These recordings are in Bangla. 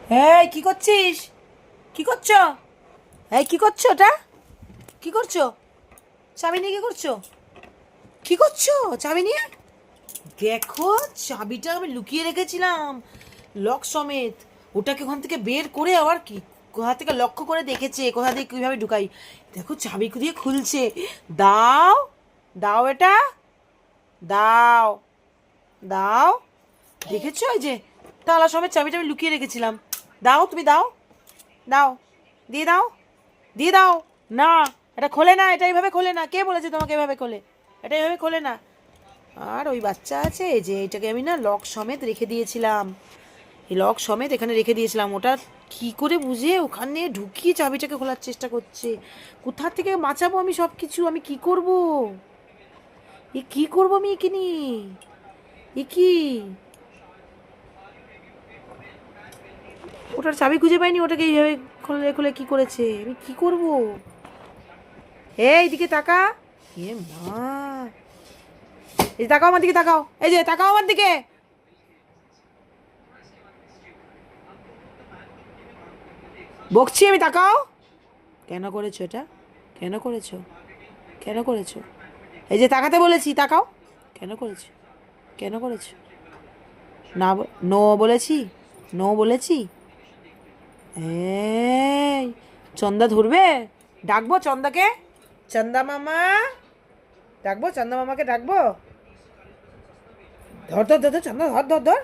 এই কি করছিস? কি করছো? এই কি করছো ওটা? কি করছো? চাবি নিয়ে কি করছো? কি করছো চাবি নিয়ে? দেখো, চাবিটা আমি লুকিয়ে রেখেছিলাম লক সমেত। ওটাকে ওখান থেকে বের করে আবার কি কোথা থেকে লক্ষ্য করে দেখেছে কোথা থেকে কীভাবে ঢুকাই। দেখো চাবি দিয়ে খুলছে। দাও, দাও এটা, দাও, দাও। দেখেছো এই যে তালা সমেত চাবিটা আমি লুকিয়ে রেখেছিলাম। দাও, তুমি দাও, দাও, দিয়ে দাও, দিয়ে দাও। না, এটা খোলে না, এটা এইভাবে খোলে না। কে বলেছে তোমাকে এভাবে খোলে? এটা এইভাবে খোলে না। আর ওই বাচ্চা আছে যে এটাকে আমি না লক সমেত রেখে দিয়েছিলাম। এই লক সমেত এখানে রেখে দিয়েছিলাম। ওটা কি করে বুঝে ওখানে ঢুকিয়ে চাবিটাকে খোলার চেষ্টা করছে। কোথা থেকে বাঁচাবো আমি সব কিছু? আমি কি করব? এ কি করবো আমি একে নিয়ে? এ কি? ওটার চাবি খুঁজে পাইনি, ওটাকে এইভাবে খুলে খুলে কি করেছে? আমি কি করব? এই দিকে তাকা। এ মা, এই তাকাও আমার দিকে, তাকাও, এই যে তাকাও আমার দিকে। বকছি আমি, তাকাও। কেন করেছো এটা? কেন করেছো? কেন করেছো? এই যে তাকাতে বলেছি, তাকাও। কেন করেছো? কেন করেছো? না, নো বলেছি, নো বলেছি। এই চন্দা ধরবে? ডাকবো চন্দাকে? চন্দা মামা, ডাকবো চন্দা মামাকে, ডাকবো। ধর ধর ধর ধর, চন্দা ধর ধর ধর।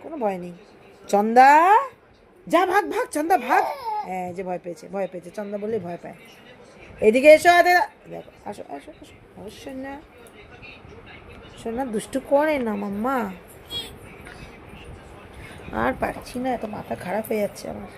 কোনো ভয় নেই। চন্দা, যা ভাগ ভাগ, চন্দা ভাগ। হ্যাঁ, যে ভয় পেয়েছে, ভয় পেয়েছে, চন্দা বললে ভয় পায়। এদিকে এসো, আদে দেখো, আসো আসো আসো। অবশ্যই না, সোনা দুষ্টু করে না মাম্মা। আর পারছি না, এত মাথা খারাপ হয়ে যাচ্ছে আমার।